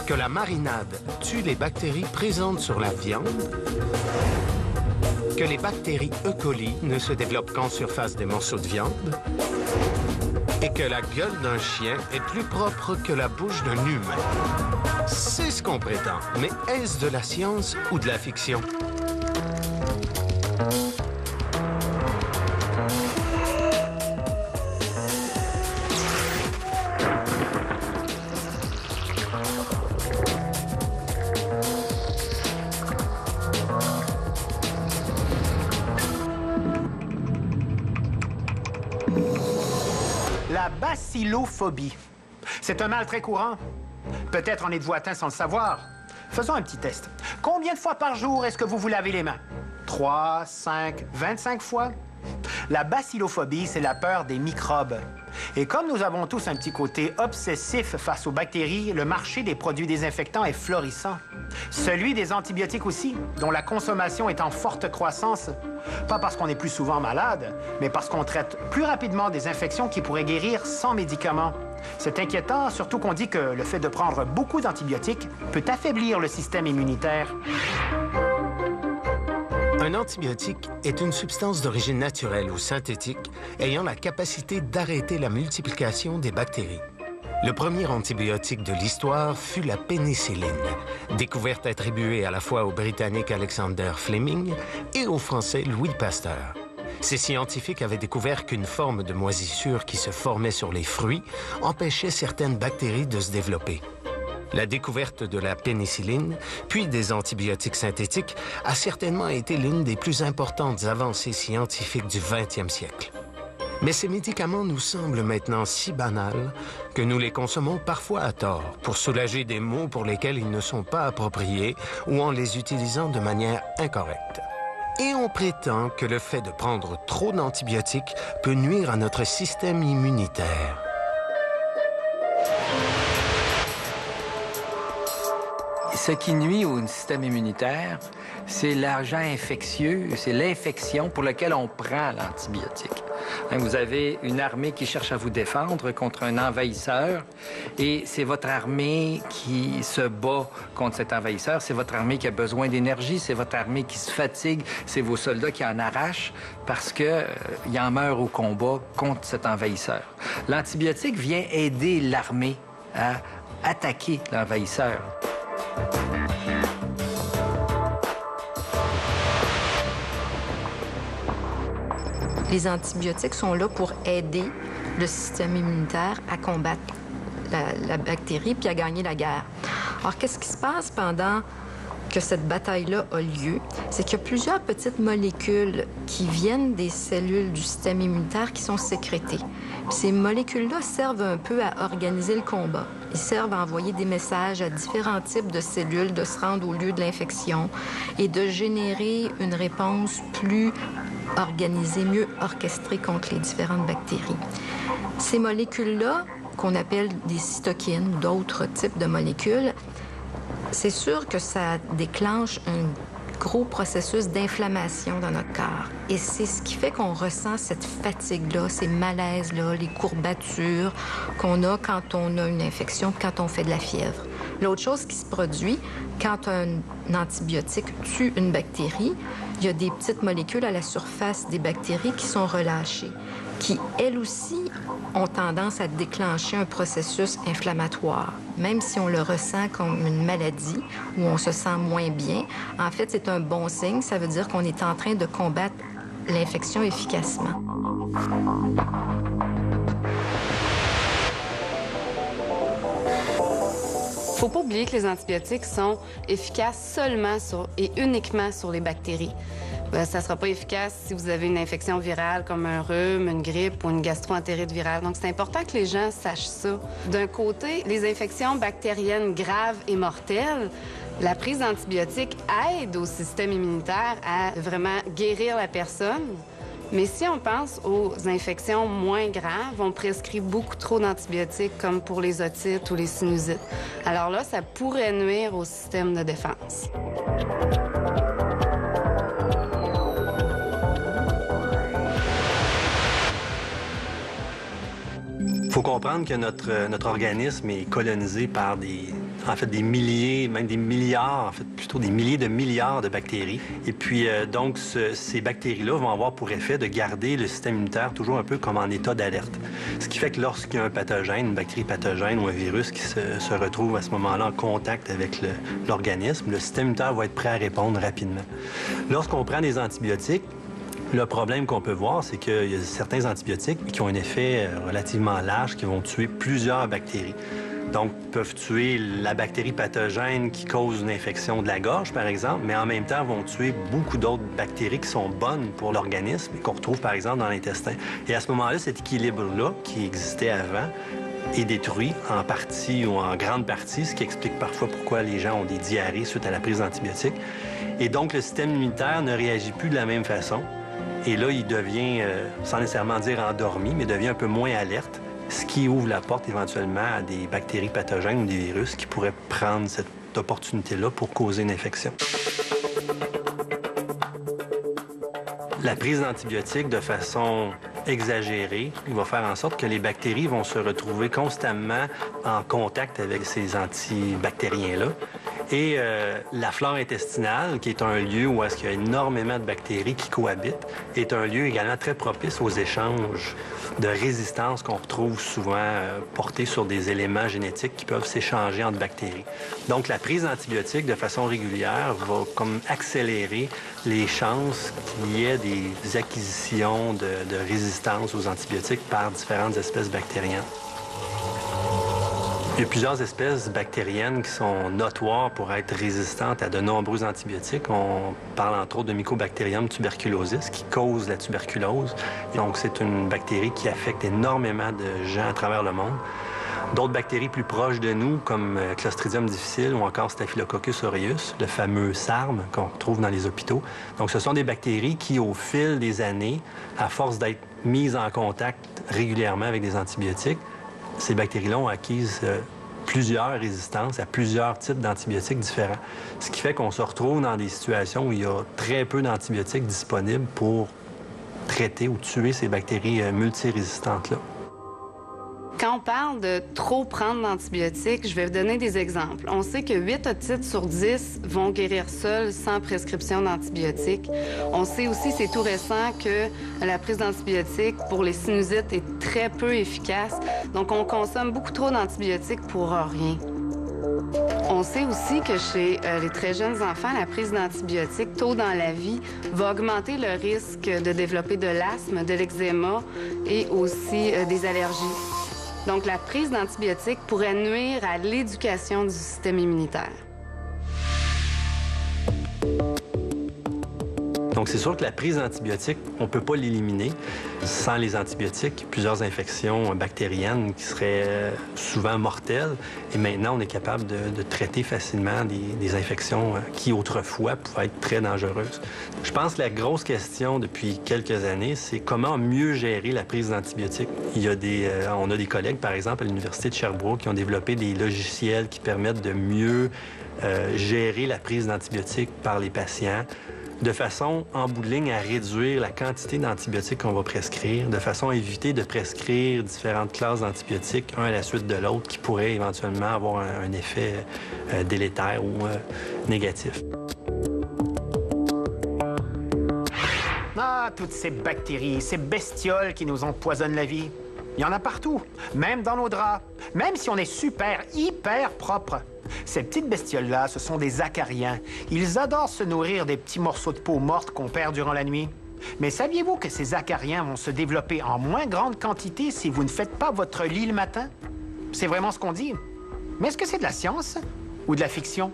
que la marinade tue les bactéries présentes sur la viande, que les bactéries E. coli ne se développent qu'en surface des morceaux de viande, et que la gueule d'un chien est plus propre que la bouche d'un humain. C'est ce qu'on prétend, mais est-ce de la science ou de la fiction? La bacillophobie. C'est un mal très courant. Peut-être en êtes-vous atteint sans le savoir. Faisons un petit test. Combien de fois par jour est-ce que vous vous lavez les mains? 3, 5, 25 fois? La bacillophobie, c'est la peur des microbes. Et comme nous avons tous un petit côté obsessif face aux bactéries, le marché des produits désinfectants est florissant. Celui des antibiotiques aussi, dont la consommation est en forte croissance. Pas parce qu'on est plus souvent malade, mais parce qu'on traite plus rapidement des infections qui pourraient guérir sans médicaments. C'est inquiétant, surtout qu'on dit que le fait de prendre beaucoup d'antibiotiques peut affaiblir le système immunitaire. Un antibiotique est une substance d'origine naturelle ou synthétique ayant la capacité d'arrêter la multiplication des bactéries. Le premier antibiotique de l'histoire fut la pénicilline, découverte attribuée à la fois au Britannique Alexander Fleming et au Français Louis Pasteur. Ces scientifiques avaient découvert qu'une forme de moisissure qui se formait sur les fruits empêchait certaines bactéries de se développer. La découverte de la pénicilline, puis des antibiotiques synthétiques, a certainement été l'une des plus importantes avancées scientifiques du 20e siècle. Mais ces médicaments nous semblent maintenant si banals que nous les consommons parfois à tort pour soulager des maux pour lesquels ils ne sont pas appropriés ou en les utilisant de manière incorrecte. Et on prétend que le fait de prendre trop d'antibiotiques peut nuire à notre système immunitaire. Ce qui nuit au système immunitaire, c'est l'agent infectieux, c'est l'infection pour laquelle on prend l'antibiotique. Vous avez une armée qui cherche à vous défendre contre un envahisseur et c'est votre armée qui se bat contre cet envahisseur. C'est votre armée qui a besoin d'énergie, c'est votre armée qui se fatigue, c'est vos soldats qui en arrachent parce qu'ils en meurent au combat contre cet envahisseur. L'antibiotique vient aider l'armée à attaquer l'envahisseur. Les antibiotiques sont là pour aider le système immunitaire à combattre la bactérie puis à gagner la guerre. Alors, qu'est-ce qui se passe pendant que cette bataille-là a lieu? C'est qu'il y a plusieurs petites molécules qui viennent des cellules du système immunitaire qui sont sécrétées. Puis ces molécules-là servent un peu à organiser le combat. Ils servent à envoyer des messages à différents types de cellules de se rendre au lieu de l'infection et de générer une réponse plus organisée, mieux orchestrée contre les différentes bactéries. Ces molécules-là, qu'on appelle des cytokines ou d'autres types de molécules, c'est sûr que ça déclenche un gros processus d'inflammation dans notre corps. Et c'est ce qui fait qu'on ressent cette fatigue-là, ces malaises-là, les courbatures qu'on a quand on a une infection, quand on fait de la fièvre. L'autre chose qui se produit, quand un antibiotique tue une bactérie, il y a des petites molécules à la surface des bactéries qui sont relâchées, qui, elles aussi, ont tendance à déclencher un processus inflammatoire. Même si on le ressent comme une maladie ou on se sent moins bien, en fait, c'est un bon signe. Ça veut dire qu'on est en train de combattre l'infection efficacement. Il ne faut pas oublier que les antibiotiques sont efficaces seulement et uniquement sur les bactéries. Ça ne sera pas efficace si vous avez une infection virale comme un rhume, une grippe ou une gastro-entérite virale. Donc, c'est important que les gens sachent ça. D'un côté, les infections bactériennes graves et mortelles, la prise d'antibiotiques aide au système immunitaire à vraiment guérir la personne. Mais si on pense aux infections moins graves, on prescrit beaucoup trop d'antibiotiques, comme pour les otites ou les sinusites. Alors là, ça pourrait nuire au système de défense. Il faut comprendre que notre organisme est colonisé par des milliers, même des milliards, en fait plutôt des milliers de milliards de bactéries. Et puis donc ces bactéries-là vont avoir pour effet de garder le système immunitaire toujours un peu comme en état d'alerte. Ce qui fait que lorsqu'il y a un pathogène, une bactérie pathogène ou un virus qui se retrouve à ce moment-là en contact avec l'organisme, le système immunitaire va être prêt à répondre rapidement. Lorsqu'on prend des antibiotiques, le problème qu'on peut voir, c'est qu'il y a certains antibiotiques qui ont un effet relativement large, qui vont tuer plusieurs bactéries. Donc, peuvent tuer la bactérie pathogène qui cause une infection de la gorge, par exemple, mais en même temps vont tuer beaucoup d'autres bactéries qui sont bonnes pour l'organisme et qu'on retrouve, par exemple, dans l'intestin. Et à ce moment-là, cet équilibre-là, qui existait avant, est détruit en partie ou en grande partie, ce qui explique parfois pourquoi les gens ont des diarrhées suite à la prise d'antibiotiques. Et donc, le système immunitaire ne réagit plus de la même façon. Et là, il devient, sans nécessairement dire endormi, mais devient un peu moins alerte, ce qui ouvre la porte éventuellement à des bactéries pathogènes ou des virus qui pourraient prendre cette opportunité-là pour causer une infection. La prise d'antibiotiques de façon exagérée, il va faire en sorte que les bactéries vont se retrouver constamment en contact avec ces antibactériens-là. Et la flore intestinale, qui est un lieu où est-ce qu'il y a énormément de bactéries qui cohabitent, est un lieu également très propice aux échanges de résistance qu'on retrouve souvent portés sur des éléments génétiques qui peuvent s'échanger entre bactéries. Donc, la prise d'antibiotiques de façon régulière va comme accélérer les chances qu'il y ait des acquisitions de résistance aux antibiotiques par différentes espèces bactériennes. Il y a plusieurs espèces bactériennes qui sont notoires pour être résistantes à de nombreux antibiotiques. On parle entre autres de Mycobacterium tuberculosis qui cause la tuberculose. Donc, c'est une bactérie qui affecte énormément de gens à travers le monde. D'autres bactéries plus proches de nous, comme Clostridium difficile ou encore Staphylococcus aureus, le fameux SARM qu'on retrouve dans les hôpitaux. Donc, ce sont des bactéries qui, au fil des années, à force d'être mises en contact régulièrement avec des antibiotiques, ces bactéries-là ont acquis plusieurs résistances à plusieurs types d'antibiotiques différents. Ce qui fait qu'on se retrouve dans des situations où il y a très peu d'antibiotiques disponibles pour traiter ou tuer ces bactéries multirésistantes-là. Quand on parle de trop prendre d'antibiotiques, je vais vous donner des exemples. On sait que 8 otites sur 10 vont guérir seuls sans prescription d'antibiotiques. On sait aussi, c'est tout récent, que la prise d'antibiotiques pour les sinusites est très peu efficace. Donc, on consomme beaucoup trop d'antibiotiques pour rien. On sait aussi que chez les très jeunes enfants, la prise d'antibiotiques tôt dans la vie va augmenter le risque de développer de l'asthme, de l'eczéma et aussi des allergies. Donc, la prise d'antibiotiques pourrait nuire à l'éducation du système immunitaire. Donc, c'est sûr que la prise d'antibiotiques, on ne peut pas l'éliminer. Sans les antibiotiques, plusieurs infections bactériennes qui seraient souvent mortelles. Et maintenant, on est capable de traiter facilement des infections qui, autrefois, pouvaient être très dangereuses. Je pense que la grosse question depuis quelques années, c'est comment mieux gérer la prise d'antibiotiques. On a des collègues, par exemple, à l'Université de Sherbrooke, qui ont développé des logiciels qui permettent de mieux gérer la prise d'antibiotiques par les patients, de façon, en bout de ligne, à réduire la quantité d'antibiotiques qu'on va prescrire, de façon à éviter de prescrire différentes classes d'antibiotiques, un à la suite de l'autre, qui pourraient éventuellement avoir un effet délétère ou négatif. Ah, toutes ces bactéries, ces bestioles qui nous empoisonnent la vie. Il y en a partout, même dans nos draps, même si on est hyper propre. Ces petites bestioles-là, ce sont des acariens. Ils adorent se nourrir des petits morceaux de peau morte qu'on perd durant la nuit. Mais saviez-vous que ces acariens vont se développer en moins grande quantité si vous ne faites pas votre lit le matin? C'est vraiment ce qu'on dit. Mais est-ce que c'est de la science ou de la fiction?